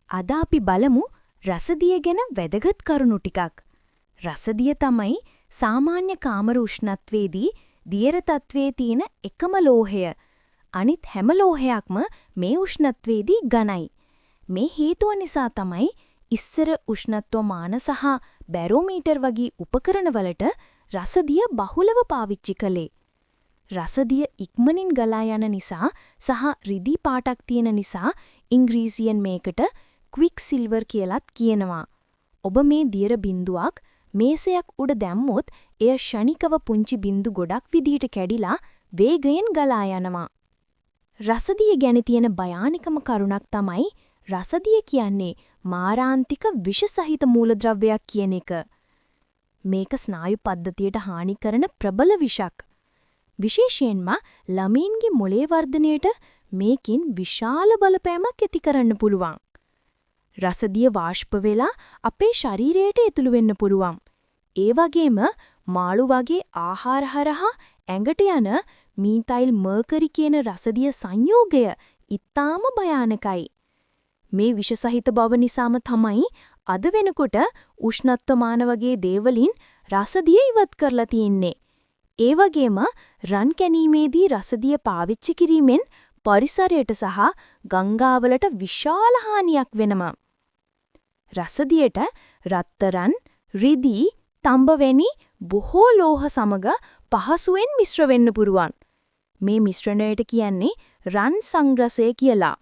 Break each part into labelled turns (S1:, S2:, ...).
S1: අද අපි බලමු රසදිය ගැන වැදගත් කරුණු ටිකක්. රසදිය තමයි සාමාන්‍ය කාමර උෂ්ණත්වයේදී දියර තත්වයේ තියෙන එකම ලෝහය. අනිත් හැම ලෝහයක්ම මේ උෂ්ණත්වයේදී ඝනයි. මේ හේතුව නිසා තමයි ඉස්සර උෂ්ණත්ව මාන සහ බැරෝමීටර් වගේ උපකරණවලට රසදිය බහුලව පාවිච්චි කළේ. රසදිය ඉක්මනින් ගලා යන නිසා සහ රිදී පාටක් තියෙන නිසා ඉංග්‍රීසියෙන් මේකට ක්වික් සිල්වර් කියලාත් කියනවා. ඔබ මේ දියර බිඳුවක් මේසයක් උඩ දැම්මොත් එය ෂණිකව පුංචි බිඳු ගොඩක් විදිහට කැඩිලා වේගයෙන් ගලා යනවා. රසදිය ගැන තියෙන භයානකම කරුණක් තමයි රසදිය කියන්නේ මාරාන්තික විෂ සහිත මූලද්‍රව්‍යයක් කියන එක. මේක ස්නායු පද්ධතියට හානි කරන ප්‍රබල විෂක්. විශේෂයෙන්ම ළමයින්ගේ මොළේ වර්ධනයට මේකින් විශාල බලපෑමක් ඇති කරන්න පුළුවන්. රසදිය වාෂ්ප වෙලා අපේ ශරීරයට ඇතුළු වෙන්න පුළුවන්. ඒ වගේම මාළු වගේ ආහාර හරහා ඇඟට යන මීතයිල් මර්කරි කියන රසදිය සංයෝගය ඉතාම භයානකයි. මේ විෂ සහිත බව නිසාම තමයි අද වෙනකොට උෂ්ණත්වමාන වගේ දේවලින් රසදිය ඉවත් කරලා තියෙන්නේ. ඒ වගේම රන් කැණීමේදී රසදිය පාවිච්චි කිරීමෙන් පරිසරයට සහ ගංගාවලට විශාල හානියක් වෙනවා. රසදියට රත්තරන්, රිදී, තඹ වැනි බොහෝ ලෝහ සමග පහසුවෙන් මිශ්‍ර වෙන්න පුරුවන්. මේ මිශ්‍රණයට කියන්නේ රන් සංග්‍රසය කියලා.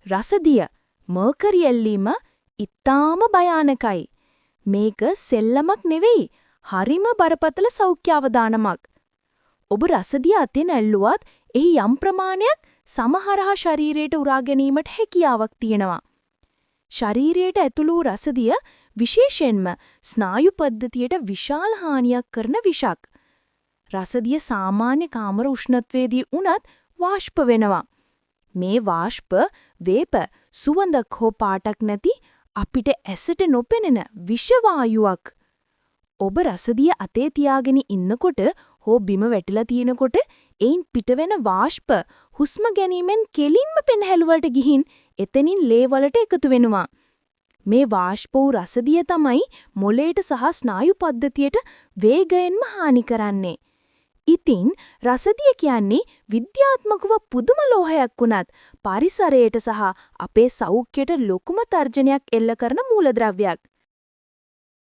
S1: රසදිය මර්කරි ඇල්ලීම ඉතාම භයානකයි. මේක සෙල්ලමක් නෙවෙයි, හරිම බරපතල සෞඛ්‍ය අවදානමක්. ඔබ රසදිය අතින් ඇල්ලුවත් එහි යම් ප්‍රමාණයක් සමහරහා ශරීරයට උරා ගැනීමට හැකියාවක් තියෙනවා. ශරීරයට ඇතුළු වූ රසදිය විශේෂයෙන්ම ස්නායු පද්ධතියට විශාල හානියක් කරන විෂක්. රසදිය සාමාන්‍ය කාමර උෂ්ණත්වයේදී උනත් වාෂ්ප වෙනවා. මේ වාෂ්ප වේප සුවඳක් හෝ පාටක් නැති අපිට ඇසට නොපෙනෙන විෂ වායුවක්. ඔබ රසදිය අතේ තියාගෙන ඉන්නකොට හෝ බිම වැටිලා තියෙනකොට එයින් පිටවෙන වාෂ්ප හුස්ම ගැනීමෙන් කෙලින්ම පෙනහැළු වලට ගිහින් එතනින් ලේ වලට එකතු වෙනවා. මේ වාෂ්ප වූ රසදිය තමයි මොළයට සහ ස්නායු පද්ධතියට වේගයෙන්ම හානි කරන්නේ. ඉතින් රසදිය කියන්නේ විද්‍යාත්මකව පුදුම ලෝහයක් වුණත් පරිසරයට සහ අපේ සෞඛ්‍යයට ලොකුම තර්ජනයක් එල්ල කරන මූලද්‍රව්‍යයක්.